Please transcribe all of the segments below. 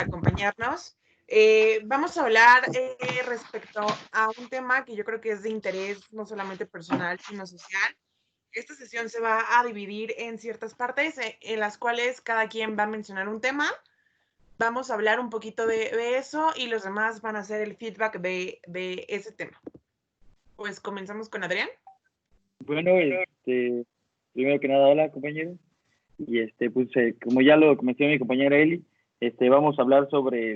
acompañarnos. Vamos a hablar respecto a un tema que yo creo que es de interés no solamente personal, sino social. Esta sesión se va a dividir en ciertas partes en las cuales cada quien va a mencionar un tema. Vamos a hablar un poquito de eso y los demás van a hacer el feedback de ese tema. Pues comenzamos con Adrián. Bueno, primero que nada, hola compañero. Y pues como ya lo mencionó mi compañera Eli, vamos a hablar sobre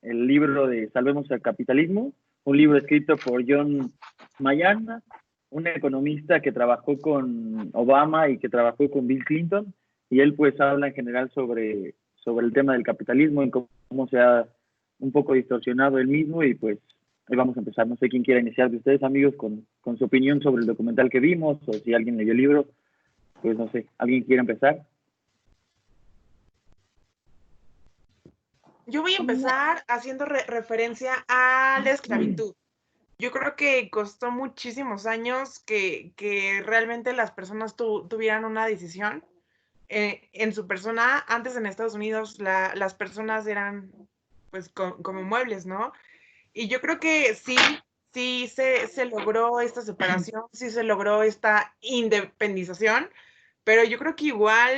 el libro de Salvemos el Capitalismo, un libro escrito por John Mayana, un economista que trabajó con Obama y que trabajó con Bill Clinton, y él pues habla en general sobre el tema del capitalismo y cómo se ha un poco distorsionado el mismo, y pues ahí vamos a empezar. No sé quién quiera iniciar de ustedes, amigos, con su opinión sobre el documental que vimos, o si alguien leyó el libro, pues no sé, ¿alguien quiere empezar? Yo voy a empezar haciendo referencia a la esclavitud. Yo creo que costó muchísimos años que realmente las personas tuvieran una decisión en su persona. Antes en Estados Unidos las personas eran pues como muebles, ¿no? Y yo creo que sí se logró esta separación, sí se logró esta independización, pero yo creo que igual,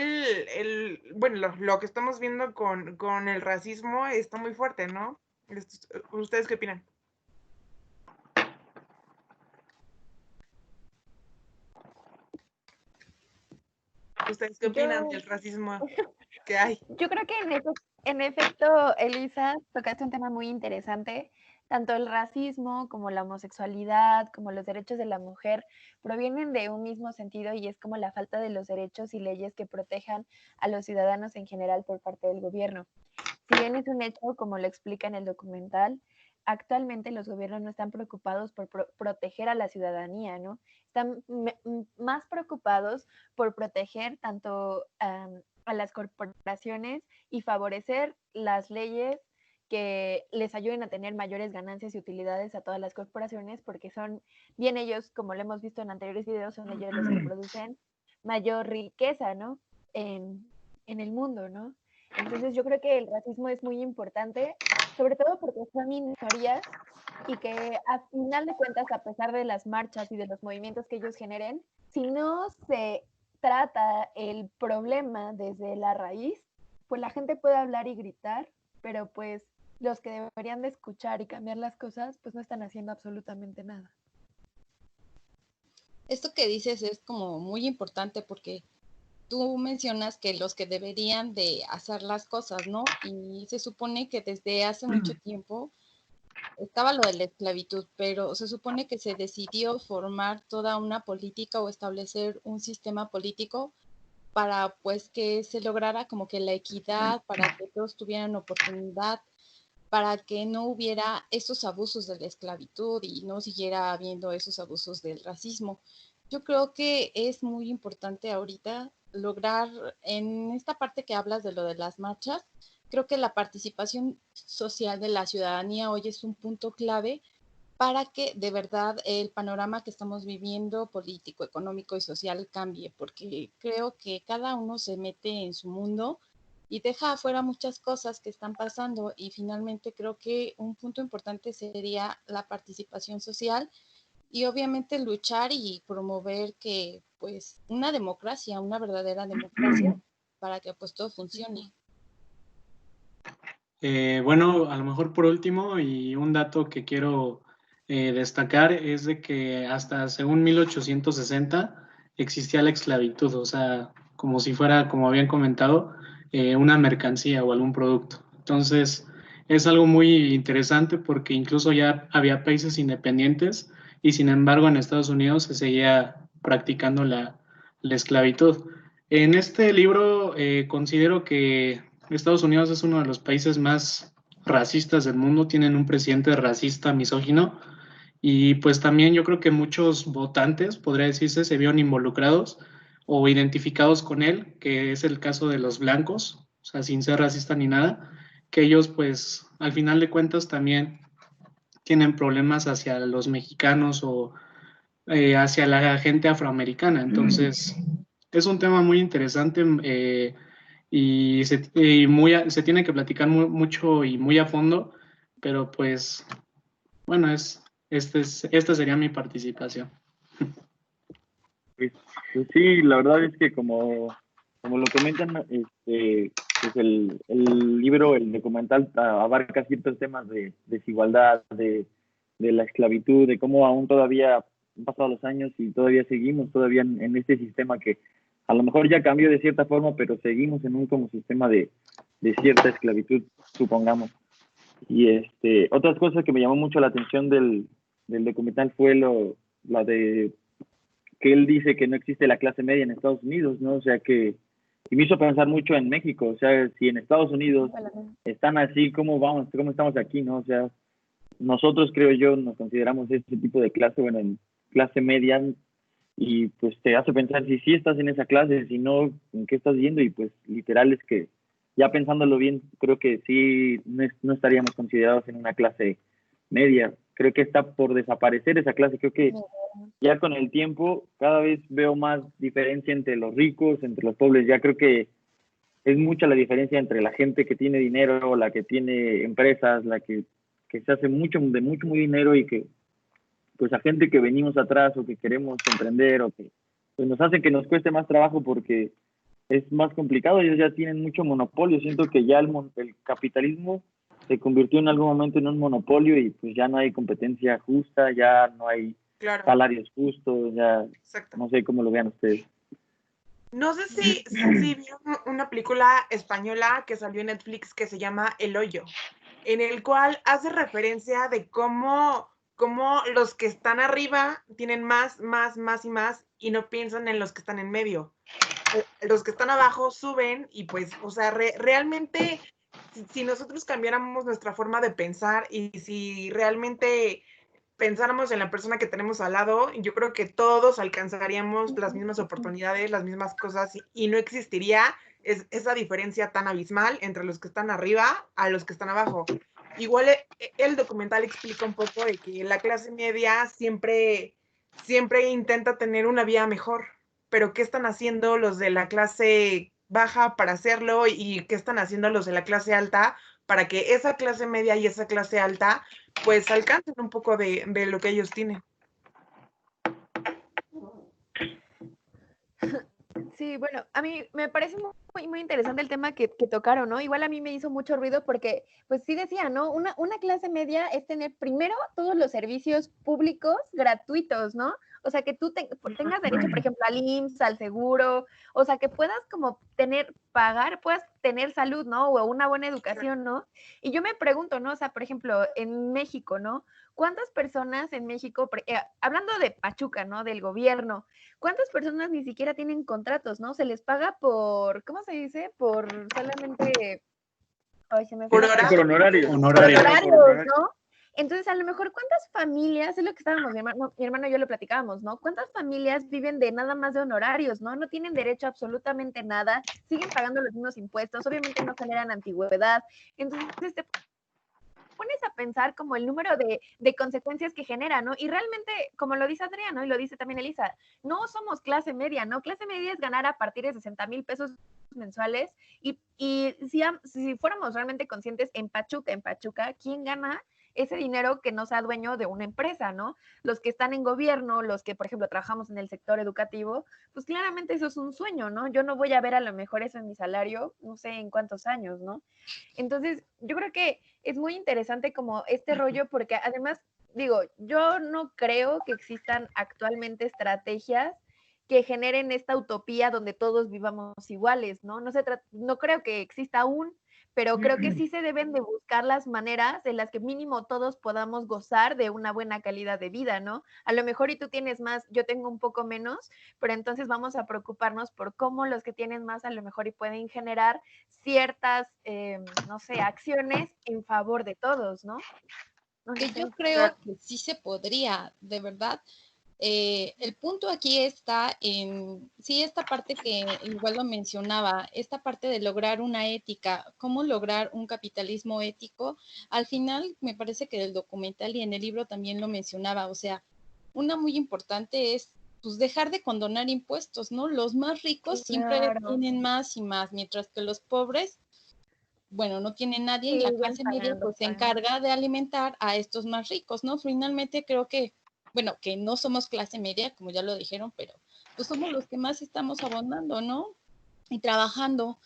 bueno, lo que estamos viendo con el racismo está muy fuerte, ¿no? ¿Ustedes qué opinan? ¿Ustedes qué opinan del racismo que hay? Yo creo que en efecto, Elisa, tocaste un tema muy interesante. Tanto el racismo como la homosexualidad, como los derechos de la mujer, provienen de un mismo sentido y es como la falta de los derechos y leyes que protejan a los ciudadanos en general por parte del gobierno. Si bien es un hecho, como lo explica en el documental, actualmente los gobiernos no están preocupados por proteger a la ciudadanía, ¿no? Están más preocupados por proteger tanto a las corporaciones y favorecer las leyes que les ayuden a tener mayores ganancias y utilidades a todas las corporaciones, porque son bien ellos, como lo hemos visto en anteriores videos, son ellos los que producen mayor riqueza, ¿no? En el mundo, ¿no? Entonces yo creo que el racismo es muy importante, sobre todo porque son minorías y que a final de cuentas, a pesar de las marchas y de los movimientos que ellos generen, si no se trata el problema desde la raíz, pues la gente puede hablar y gritar, pero pues los que deberían de escuchar y cambiar las cosas, pues no están haciendo absolutamente nada. Esto que dices es como muy importante porque tú mencionas que los que deberían de hacer las cosas, ¿no? Y se supone que desde hace mucho tiempo estaba lo de la esclavitud, pero se supone que se decidió formar toda una política o establecer un sistema político para pues que se lograra como que la equidad, para que todos tuvieran oportunidad, para que no hubiera esos abusos de la esclavitud y no siguiera habiendo esos abusos del racismo. Yo creo que es muy importante ahorita lograr, en esta parte que hablas de lo de las marchas, creo que la participación social de la ciudadanía hoy es un punto clave para que de verdad el panorama que estamos viviendo, político, económico y social, cambie, porque creo que cada uno se mete en su mundo y deja afuera muchas cosas que están pasando, y finalmente creo que un punto importante sería la participación social y obviamente luchar y promover que pues una democracia, una verdadera democracia, para que pues todo funcione. Bueno, a lo mejor por último, y un dato que quiero destacar es de que hasta según 1860 existía la esclavitud, o sea, como si fuera, como habían comentado, una mercancía o algún producto. Entonces, es algo muy interesante porque incluso ya había países independientes y sin embargo en Estados Unidos se seguía practicando la esclavitud. En este libro considero que Estados Unidos es uno de los países más racistas del mundo, tienen un presidente racista, misógino, y pues también yo creo que muchos votantes, podría decirse, se vieron involucrados o identificados con él, que es el caso de los blancos, o sea, sin ser racista ni nada, que ellos pues al final de cuentas también tienen problemas hacia los mexicanos o hacia la gente afroamericana. Entonces, es un tema muy interesante y se tiene que platicar mucho y muy a fondo, pero pues bueno, esta sería mi participación. Pues sí, la verdad es que como lo comentan, pues el libro, el documental abarca ciertos temas de desigualdad, de la esclavitud, de cómo aún todavía han pasado los años y todavía seguimos todavía en este sistema que a lo mejor ya cambió de cierta forma, pero seguimos en un como sistema de cierta esclavitud, supongamos. Y otras cosas que me llamó mucho la atención del documental fue la de que él dice que no existe la clase media en Estados Unidos, ¿no? O sea que, y me hizo pensar mucho en México, o sea, si en Estados Unidos están así, ¿cómo estamos aquí, no? O sea, nosotros, creo yo, nos consideramos este tipo de clase, bueno, en clase media, y pues te hace pensar si sí estás en esa clase, si no, ¿en qué estás yendo? Y pues literal es que, ya pensándolo bien, creo que sí no estaríamos considerados en una clase media. Creo que está por desaparecer esa clase. Creo que ya con el tiempo cada vez veo más diferencia entre los ricos, entre los pobres. Ya creo que es mucha la diferencia entre la gente que tiene dinero, la que tiene empresas, la que se hace mucho, muy dinero, y que pues a gente que venimos atrás o que queremos emprender o que pues nos hace que nos cueste más trabajo porque es más complicado. Ellos ya tienen mucho monopolio. Siento que ya el capitalismo se convirtió en algún momento en un monopolio y pues ya no hay competencia justa, ya no hay salarios justos, ya no sé cómo lo vean ustedes. No sé si vieron una película española que salió en Netflix que se llama El Hoyo, en el cual hace referencia de cómo los que están arriba tienen más y más y no piensan en los que están en medio. Los que están abajo suben y pues, o sea, realmente si nosotros cambiáramos nuestra forma de pensar y si realmente pensáramos en la persona que tenemos al lado, yo creo que todos alcanzaríamos las mismas oportunidades, las mismas cosas y no existiría esa diferencia tan abismal entre los que están arriba a los que están abajo. Igual el documental explica un poco de que la clase media siempre intenta tener una vida mejor, pero ¿qué están haciendo los de la clase baja para hacerlo y qué están haciendo los de la clase alta para que esa clase media y esa clase alta pues alcancen un poco de lo que ellos tienen? Sí, bueno, a mí me parece muy interesante el tema que tocaron, ¿no? Igual a mí me hizo mucho ruido porque, pues sí decía, ¿no? Una clase media es tener primero todos los servicios públicos gratuitos, ¿no? O sea, que tú tengas derecho, por ejemplo, al IMSS, al seguro, o sea, que puedas como puedas tener salud, ¿no? O una buena educación, ¿no? Y yo me pregunto, ¿no? O sea, por ejemplo, en México, ¿no? ¿Cuántas personas en México, hablando de Pachuca, ¿no? Del gobierno, ¿cuántas personas ni siquiera tienen contratos, no? Se les paga por, ¿cómo se dice? Por solamente, ay, se me fue. Por honorarios. Honorarios, ¿no? Entonces, a lo mejor, ¿cuántas familias, es lo que estábamos, mi hermano y yo lo platicábamos, ¿no? ¿Cuántas familias viven de nada más de honorarios, ¿no? No tienen derecho a absolutamente nada, siguen pagando los mismos impuestos, obviamente no generan antigüedad. Entonces, te pones a pensar como el número de consecuencias que genera, ¿no? Y realmente, como lo dice Adrián, ¿no? Y lo dice también Elisa, no somos clase media, ¿no? Clase media es ganar a partir de 60,000 pesos mensuales y si fuéramos realmente conscientes en Pachuca, ¿quién gana ese dinero que no sea dueño de una empresa, ¿no? Los que están en gobierno, los que, por ejemplo, trabajamos en el sector educativo, pues claramente eso es un sueño, ¿no? Yo no voy a ver a lo mejor eso en mi salario, no sé en cuántos años, ¿no? Entonces, yo creo que es muy interesante como este rollo, porque además, digo, yo no creo que existan actualmente estrategias que generen esta utopía donde todos vivamos iguales, ¿no? No creo que exista aún, pero creo que sí se deben de buscar las maneras en las que mínimo todos podamos gozar de una buena calidad de vida, ¿no? A lo mejor y tú tienes más, yo tengo un poco menos, pero entonces vamos a preocuparnos por cómo los que tienen más a lo mejor y pueden generar ciertas, no sé, acciones en favor de todos, ¿no? Que yo creo que sí se podría, de verdad. El punto aquí está en, sí, esta parte que igual lo mencionaba, esta parte de lograr una ética, cómo lograr un capitalismo ético. Al final, me parece que el documental y en el libro también lo mencionaba, o sea, una muy importante es pues dejar de condonar impuestos, ¿no? Los más ricos siempre Claro. tienen más y más, mientras que los pobres, bueno, no tienen nadie y la Siguen clase media pagando, pues se encarga de alimentar a estos más ricos, ¿no? Finalmente creo que, bueno, que no somos clase media, como ya lo dijeron, pero pues somos los que más estamos abonando, ¿no? Y trabajando,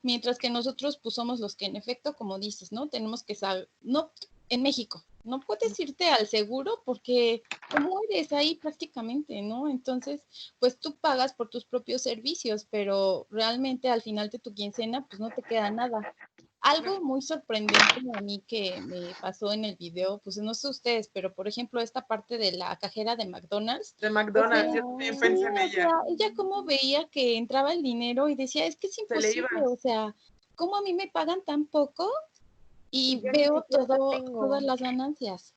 mientras que nosotros pues somos los que en efecto, como dices, ¿no? Tenemos que saber, no, en México, no puedes irte al seguro porque te mueres ahí prácticamente, ¿no? Entonces, pues tú pagas por tus propios servicios, pero realmente al final de tu quincena pues no te queda nada. Algo muy sorprendente a mí que me pasó en el video, pues no sé ustedes, pero por ejemplo esta parte de la cajera de McDonald's, De o sea, McDonald's, yo también sí, pensé en o sea, ella. ella como veía que entraba el dinero y decía, es que es Se le iba. imposible, o sea, ¿cómo a mí me pagan tan poco y Yo ni veo siquiera tengo. todas las ganancias?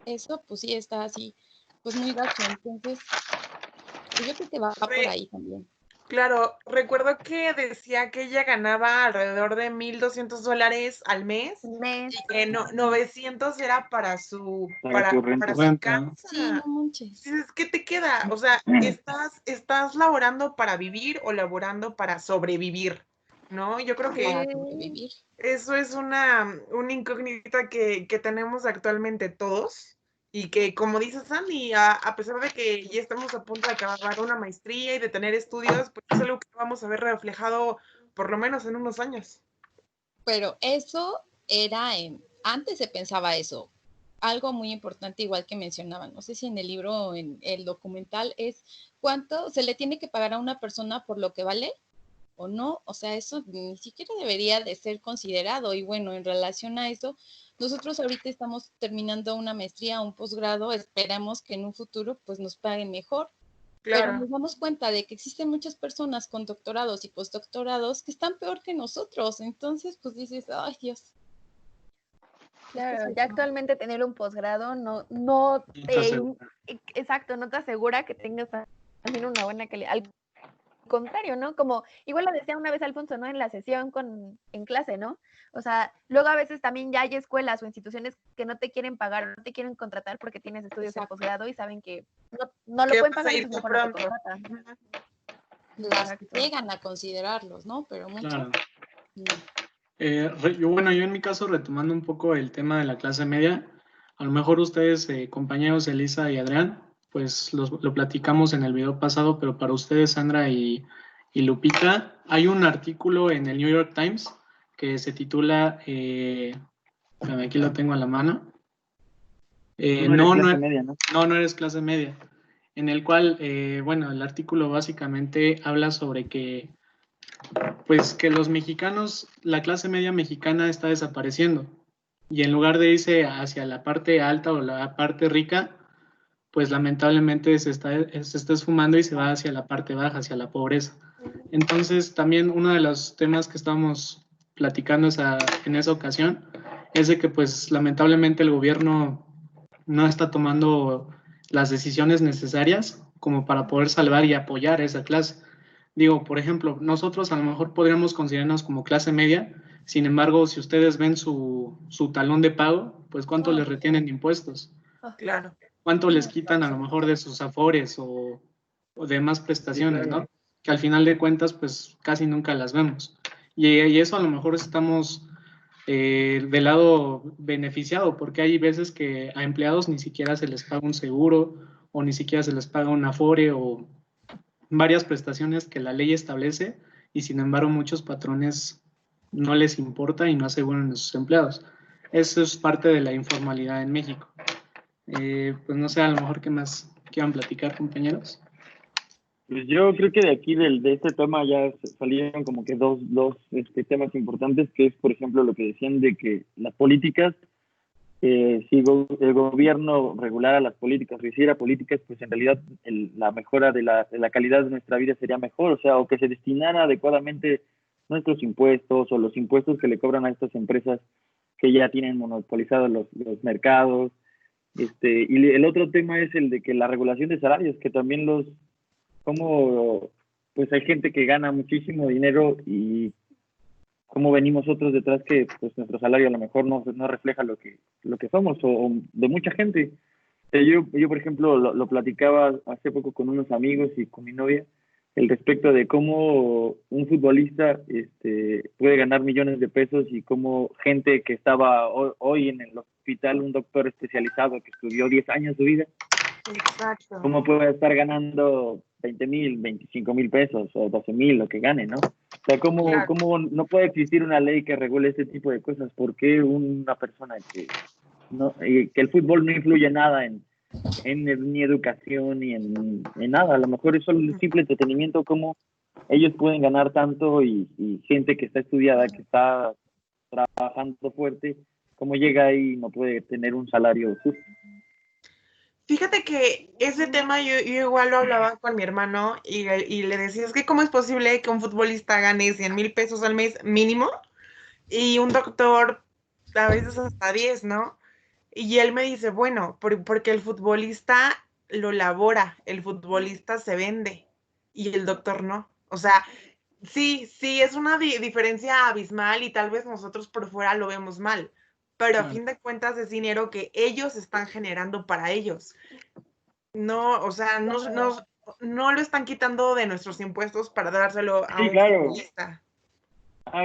Eso pues sí está así, pues muy gacho, entonces pues, yo creo que va por ahí también. Claro, recuerdo que decía que ella ganaba alrededor de $1,200 al mes Mes. y que 900 era para su, Para tu renta. para su Renta. Sí, no casa. manches. Entonces, ¿qué te queda? O sea, ¿estás laborando para vivir o laborando para sobrevivir? ¿No? Yo creo que Para sobrevivir. eso es una incógnita que tenemos actualmente todos y que, como dice Sandy, a pesar de que ya estamos a punto de acabar una maestría y de tener estudios, pues es algo que vamos a ver reflejado por lo menos en unos años. Pero eso era antes se pensaba eso. Algo muy importante, igual que mencionaban, no sé si en el libro o en el documental, es cuánto se le tiene que pagar a una persona por lo que vale o no. O sea, eso ni siquiera debería de ser considerado. Y bueno, en relación a eso, nosotros ahorita estamos terminando una maestría, un posgrado, esperamos que en un futuro pues nos paguen mejor. Pero Claro. nos damos cuenta de que existen muchas personas con doctorados y postdoctorados que están peor que nosotros. Entonces, pues dices, ay Dios. Claro, ya actualmente tener un posgrado no exacto, no te asegura que tengas también una buena calidad. Al contrario, ¿no? Como igual lo decía una vez Alfonso, ¿no? En la sesión en clase, ¿no? O sea, luego a veces también ya hay escuelas o instituciones que no te quieren pagar, no te quieren contratar porque tienes estudios en posgrado y saben que no lo Que pueden vas a pagar y ir pues tú mejor no te pronto. contratan. Las Exacto. llegan a considerarlos, ¿no? Pero muchos Claro. no. Yo en mi caso, retomando un poco el tema de la clase media, a lo mejor ustedes, compañeros Elisa y Adrián, pues lo platicamos en el video pasado, pero para ustedes, Sandra y Lupita, hay un artículo en el New York Times que se titula, aquí lo tengo a la mano, No eres clase media, ¿no? no eres clase media, en el cual, bueno, el artículo básicamente habla sobre que pues que los mexicanos, la clase media mexicana está desapareciendo y en lugar de irse hacia la parte alta o la parte rica, pues lamentablemente se está esfumando y se va hacia la parte baja, hacia la pobreza. Entonces también uno de los temas que estábamos platicando en esa ocasión es de que pues lamentablemente el gobierno no está tomando las decisiones necesarias como para poder salvar y apoyar a esa clase. Digo, por ejemplo, nosotros a lo mejor podríamos considerarnos como clase media, sin embargo, si ustedes ven su talón de pago, pues cuánto les retienen de impuestos, Claro. cuánto les quitan a lo mejor de sus afores o de más prestaciones, ¿no? Que al final de cuentas, pues casi nunca las vemos. Y eso a lo mejor estamos del lado beneficiado, porque hay veces que a empleados ni siquiera se les paga un seguro o ni siquiera se les paga un afore o varias prestaciones que la ley establece y sin embargo muchos patrones no les importa y no aseguran a sus empleados. Eso es parte de la informalidad en México. Pues no sé, a lo mejor qué más quieran platicar, compañeros. Pues yo creo que de aquí, de este tema, ya salieron como que dos temas importantes, que es, por ejemplo, lo que decían de que las políticas, si el gobierno regulara las políticas o hiciera políticas, pues en realidad la mejora de la calidad de nuestra vida sería mejor, o sea, o que se destinara adecuadamente nuestros impuestos o los impuestos que le cobran a estas empresas que ya tienen monopolizados los mercados. Y el otro tema es el de que la regulación de salarios, que también como pues hay gente que gana muchísimo dinero y cómo venimos otros detrás que pues nuestro salario a lo mejor no refleja lo que somos o de mucha gente. Yo, por ejemplo, lo platicaba hace poco con unos amigos y con mi novia, el respecto de cómo un futbolista puede ganar millones de pesos y cómo gente que estaba hoy en el hospital, un doctor especializado que estudió 10 años de vida, Exacto. cómo puede estar ganando 20,000, 25,000 pesos o 12,000, lo que gane, ¿no? O sea, Claro. ¿cómo no puede existir una ley que regule este tipo de cosas? ¿Por qué una persona que el fútbol no influye nada en ni educación ni en nada? A lo mejor es solo un simple entretenimiento, como ellos pueden ganar tanto y gente que está estudiada, que está trabajando fuerte, cómo llega ahí y no puede tener un salario justo. Fíjate que ese tema yo igual lo hablaba con mi hermano y le decía, es que ¿cómo es posible que un futbolista gane 100,000 pesos al mes mínimo y un doctor a veces hasta 10, ¿no? Y él me dice, bueno, porque el futbolista lo labora, el futbolista se vende y el doctor no. O sea, sí, es una diferencia abismal y tal vez nosotros por fuera lo vemos mal, pero a Claro. fin de cuentas es dinero que ellos están generando para ellos. No, o sea, no lo están quitando de nuestros impuestos para dárselo a Sí, un claro. futbolista.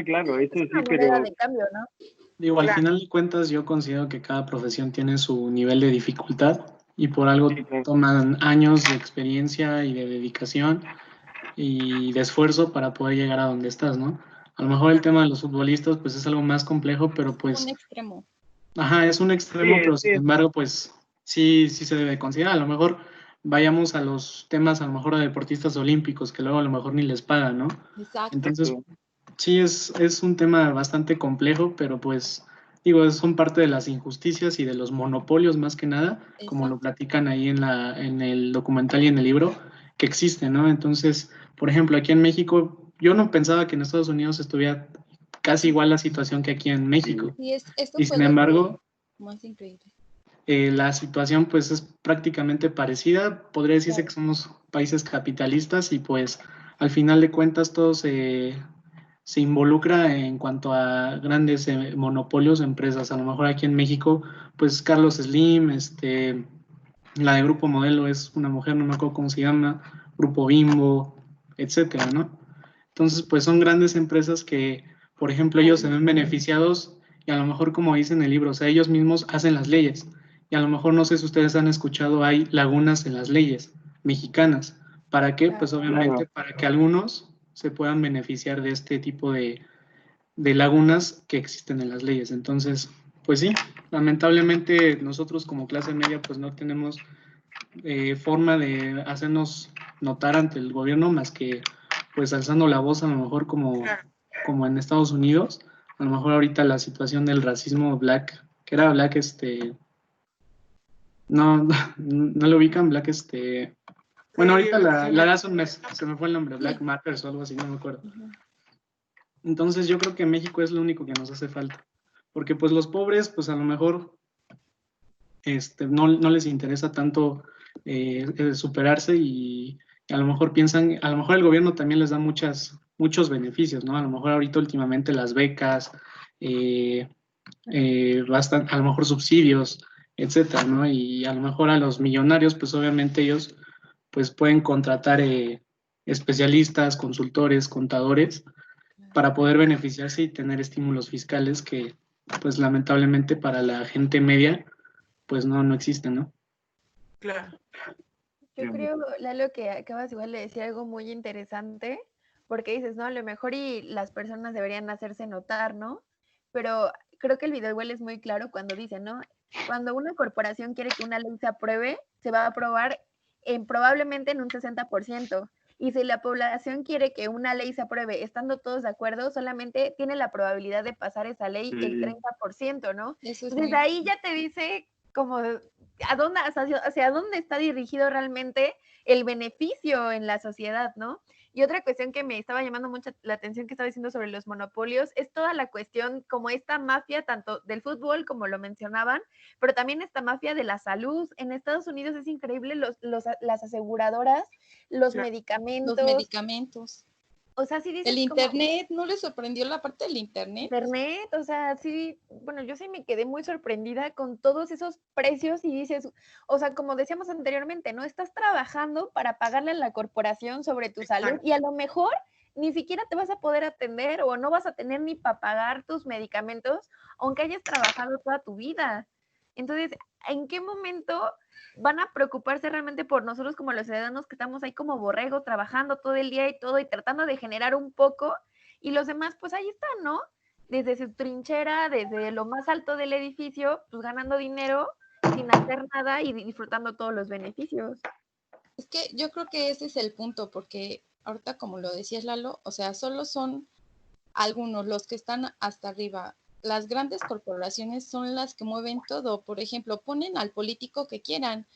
Claro, eso Es sí, una moneda pero de cambio, ¿no? Digo, al Claro. final de cuentas, yo considero que cada profesión tiene su nivel de dificultad y por algo sí, claro. toman años de experiencia y de dedicación y de esfuerzo para poder llegar a donde estás, ¿no? A lo mejor el tema de los futbolistas, pues es algo más complejo, pero Un pues, extremo. ajá, es un extremo, pero Sí, sin embargo, pues sí se debe considerar. A lo mejor vayamos a los temas, a lo mejor de deportistas olímpicos, que luego a lo mejor ni les pagan, ¿no? Exacto. Entonces, sí, es un tema bastante complejo, pero pues, digo, son parte de las injusticias y de los monopolios más que nada, como lo Exacto. platican ahí en el documental y en el libro, que existen, ¿no? Entonces, por ejemplo, aquí en México, yo no pensaba que en Estados Unidos estuviera casi igual la situación que aquí en México. Y esto Y fue sin lo embargo, más increíble. la situación pues es prácticamente parecida. Podría decirse Claro. que somos países capitalistas y pues al final de cuentas todo se involucra en cuanto a grandes monopolios de empresas. A lo mejor aquí en México, pues Carlos Slim, la de Grupo Modelo es una mujer, no me acuerdo cómo se llama, Grupo Bimbo, etcétera, ¿no? Entonces, pues son grandes empresas que, por ejemplo, ellos se ven beneficiados y a lo mejor, como dice en el libro, o sea, ellos mismos hacen las leyes. Y a lo mejor, no sé si ustedes han escuchado, hay lagunas en las leyes mexicanas. ¿Para qué? Pues obviamente para que algunos se puedan beneficiar de este tipo de lagunas que existen en las leyes. Entonces, pues sí, lamentablemente nosotros como clase media pues no tenemos forma de hacernos notar ante el gobierno más que pues alzando la voz a lo mejor como en Estados Unidos. A lo mejor ahorita la situación del racismo black, que era black, no lo ubican, black, bueno, ahorita la de hace un mes, se me fue el nombre, Black Matters o algo así, no me acuerdo. Entonces yo creo que México es lo único que nos hace falta, porque pues los pobres, pues a lo mejor no les interesa tanto superarse y a lo mejor piensan, a lo mejor el gobierno también les da muchos beneficios, ¿no? A lo mejor ahorita últimamente las becas, a lo mejor subsidios, etcétera, ¿no? Y a lo mejor a los millonarios, pues obviamente ellos pues pueden contratar especialistas, consultores, contadores, para poder beneficiarse y tener estímulos fiscales que, pues lamentablemente para la gente media, pues no existen, ¿no? Claro. Yo creo, Lalo, que acabas igual de decir algo muy interesante, porque dices, ¿no? A lo mejor y las personas deberían hacerse notar, ¿no? Pero creo que el video igual es muy claro cuando dice, ¿no? Cuando una corporación quiere que una ley se apruebe, se va a aprobar probablemente en un 60%. Y si la población quiere que una ley se apruebe estando todos de acuerdo, solamente tiene la probabilidad de pasar esa ley el 30%, ¿no? Eso es Entonces ahí ya te dice como hacia dónde está dirigido realmente el beneficio en la sociedad, ¿no? Y otra cuestión que me estaba llamando mucho la atención que estaba diciendo sobre los monopolios es toda la cuestión como esta mafia, tanto del fútbol como lo mencionaban, pero también esta mafia de la salud. En Estados Unidos es increíble las aseguradoras, los Claro. medicamentos. los medicamentos. O sea, sí dices El como internet, ¿no le sorprendió la parte del internet? internet, o sea, sí, bueno, yo sí me quedé muy sorprendida con todos esos precios y dices, o sea, como decíamos anteriormente, ¿no? Estás trabajando para pagarle a la corporación sobre tu salud Exacto. y a lo mejor ni siquiera te vas a poder atender o no vas a tener ni para pagar tus medicamentos, aunque hayas trabajado toda tu vida. Entonces, ¿en qué momento van a preocuparse realmente por nosotros como los ciudadanos que estamos ahí como borregos trabajando todo el día y todo y tratando de generar un poco? Y los demás, pues ahí están, ¿no? Desde su trinchera, desde lo más alto del edificio, pues ganando dinero sin hacer nada y disfrutando todos los beneficios. Es que yo creo que ese es el punto, porque ahorita, como lo decías, Lalo, o sea, solo son algunos los que están hasta arriba. Las grandes corporaciones son las que mueven todo. Por ejemplo, ponen al político que quieran.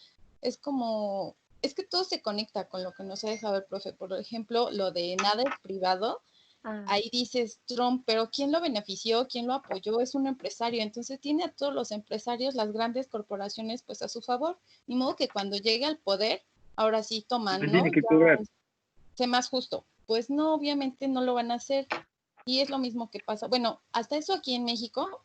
Es como, es que todo se conecta con lo que nos ha dejado el profe. Por ejemplo, lo de nada es privado. Ahí dices Trump, pero ¿quién lo benefició? ¿Quién lo apoyó? Es un empresario. Entonces tiene a todos los empresarios, las grandes corporaciones, pues a su favor. Ni modo que cuando llegue al poder, ahora sí toman, Me ¿no? tiene que Ya cobrar. sé más justo. Pues no, obviamente no lo van a hacer. Y es lo mismo que pasa. Bueno, hasta eso aquí en México,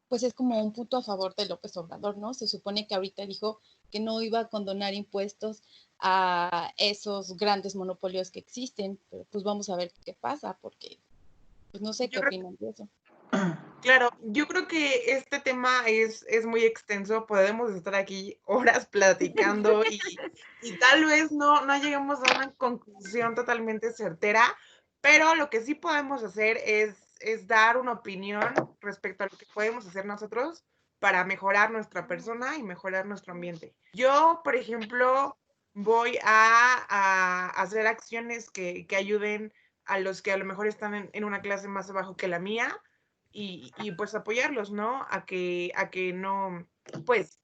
pues es como un punto a favor de López Obrador, ¿no? Se supone que ahorita dijo que no iba a condonar impuestos a esos grandes monopolios que existen, pero pues vamos a ver qué pasa, porque pues no sé qué Yo creo, opinan de eso. claro, yo creo que este tema es muy extenso, podemos estar aquí horas platicando y tal vez no lleguemos a una conclusión totalmente certera, pero lo que sí podemos hacer es dar una opinión respecto a lo que podemos hacer nosotros para mejorar nuestra persona y mejorar nuestro ambiente. Yo, por ejemplo, voy a hacer acciones que ayuden a los que a lo mejor están en una clase más abajo que la mía y pues apoyarlos, ¿no? A que no, pues,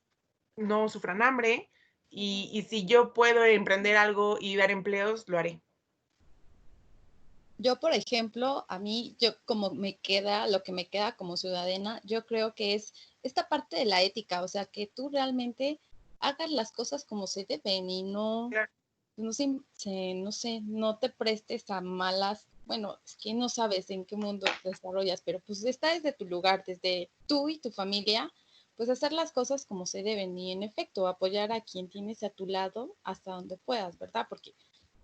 no sufran hambre y si yo puedo emprender algo y dar empleos, lo haré. Yo, por ejemplo, a mí, yo como me queda, lo que me queda como ciudadana, yo creo que es esta parte de la ética, o sea, que tú realmente hagas las cosas como se deben y no, Claro. no no sé, no te prestes a malas, bueno, es que no sabes en qué mundo te desarrollas, pero pues está desde tu lugar, desde tú y tu familia, pues hacer las cosas como se deben y en efecto apoyar a quien tienes a tu lado hasta donde puedas, ¿verdad? Porque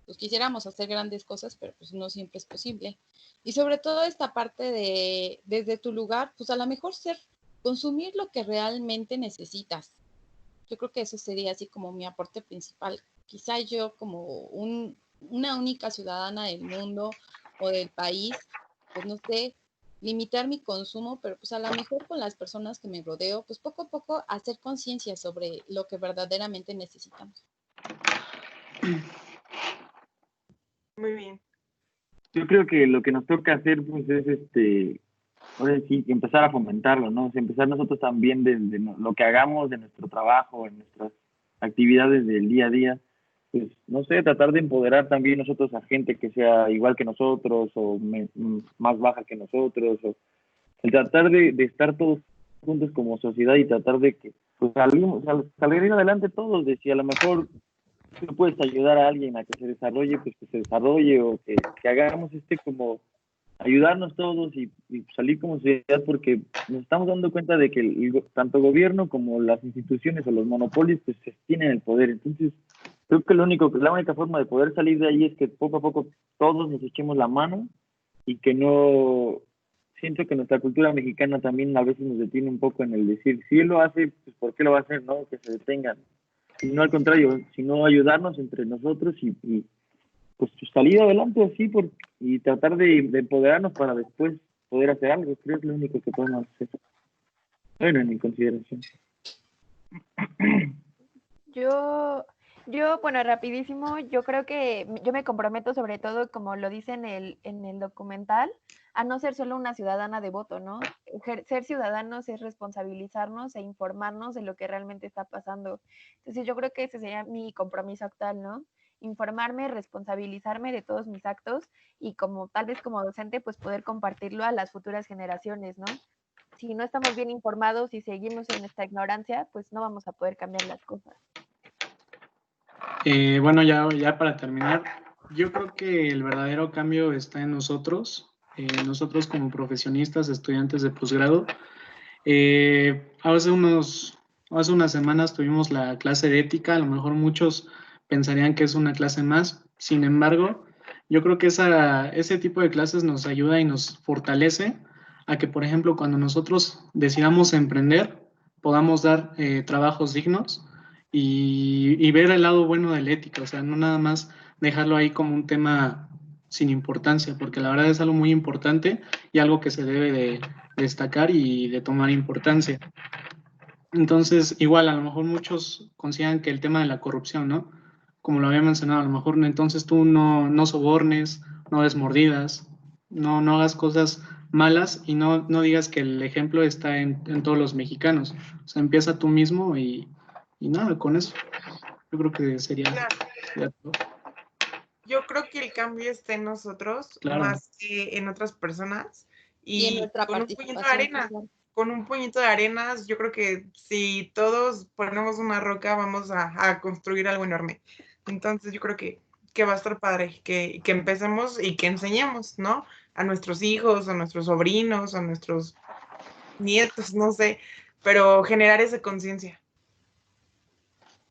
pues quisiéramos hacer grandes cosas, pero pues no siempre es posible. Y sobre todo esta parte de desde tu lugar, pues a lo mejor consumir lo que realmente necesitas. Yo creo que eso sería así como mi aporte principal. Quizá yo como una única ciudadana del mundo o del país, pues no sé, limitar mi consumo, pero pues a lo mejor con las personas que me rodeo, pues poco a poco hacer conciencia sobre lo que verdaderamente necesitamos. Muy bien. Yo creo que lo que nos toca hacer, pues, es ahora sí, empezar a fomentarlo, ¿no? O sea, empezar nosotros también de lo que hagamos, de nuestro trabajo, en nuestras actividades del día a día, pues, no sé, tratar de empoderar también nosotros a gente que sea igual que nosotros o más baja que nosotros, o el tratar de estar todos juntos como sociedad y tratar de que pues salir adelante todos, de si a lo mejor tú puedes ayudar a alguien a que se desarrolle, pues que se desarrolle o que hagamos como ayudarnos todos y salir como sociedad porque nos estamos dando cuenta de que tanto gobierno como las instituciones o los monopolios pues tienen el poder. Entonces creo que la única forma de poder salir de ahí es que poco a poco todos nos echemos la mano y que no siento que nuestra cultura mexicana también a veces nos detiene un poco en el decir si él lo hace pues ¿por qué lo va a hacer? No, que se detengan, sino al contrario, sino ayudarnos entre nosotros y pues salir adelante así y tratar de empoderarnos para después poder hacer algo. Creo que es lo único que podemos hacer. Bueno, en mi consideración. Bueno, rapidísimo, yo creo que yo me comprometo sobre todo, como lo dice en el documental, a no ser solo una ciudadana de voto, ¿no? Ser ciudadanos es responsabilizarnos e informarnos de lo que realmente está pasando. Entonces yo creo que ese sería mi compromiso actual, ¿no? Informarme, responsabilizarme de todos mis actos y como tal vez como docente, pues poder compartirlo a las futuras generaciones, ¿no? Si no estamos bien informados y seguimos en esta ignorancia, pues no vamos a poder cambiar las cosas. Bueno, ya para terminar, Yo creo que el verdadero cambio está en nosotros como profesionistas, estudiantes de posgrado. Hace unas semanas tuvimos la clase de ética, a lo mejor muchos pensarían que es una clase más, sin embargo, yo creo que ese tipo de clases nos ayuda y nos fortalece a que, por ejemplo, cuando nosotros decidamos emprender, podamos dar trabajos dignos y ver el lado bueno de la ética, o sea, no nada más dejarlo ahí como un tema sin importancia, porque la verdad es algo muy importante y algo que se debe de destacar y de tomar importancia. Entonces, igual, a lo mejor muchos consideran que el tema de la corrupción, ¿no? Como lo había mencionado, a lo mejor entonces tú no sobornes, no des mordidas, no hagas cosas malas y no digas que el ejemplo está en todos los mexicanos. O sea, empieza tú mismo y nada, con eso. Yo creo que sería todo. Yo creo que el cambio está en nosotros Claro. más que en otras personas Y en y nuestra con un puñito de participación arena. social. Con un puñito de arenas, yo creo que si todos ponemos una roca, vamos a construir algo enorme. Entonces, yo creo que va a estar padre que empecemos y que enseñemos, ¿no? A nuestros hijos, a nuestros sobrinos, a nuestros nietos, no sé, pero generar esa conciencia.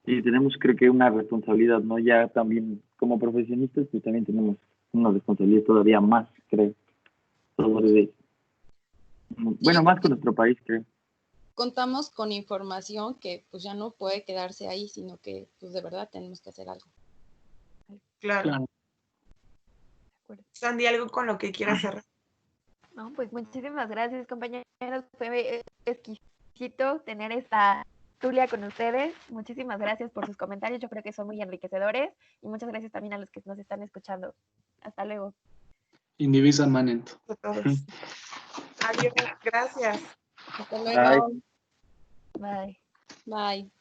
Y tenemos, creo que, una responsabilidad, ¿no? Ya también, como profesionistas, pues también tenemos una responsabilidad todavía más, creo. Sobre, bueno, Sí, más con porque nuestro país, creo. contamos con información que pues ya no puede quedarse ahí, sino que pues de verdad tenemos que hacer algo. Claro. Claro. De acuerdo. Sandy, ¿algo con lo que quieras cerrar? No, pues muchísimas gracias, compañeros. Fue exquisito tener esta tertulia con ustedes. Muchísimas gracias por sus comentarios. Yo creo que son muy enriquecedores. Y muchas gracias también a los que nos están escuchando. Hasta luego. Indivisa manent. A todos. Adiós, gracias. Hasta luego. Bye. Bye.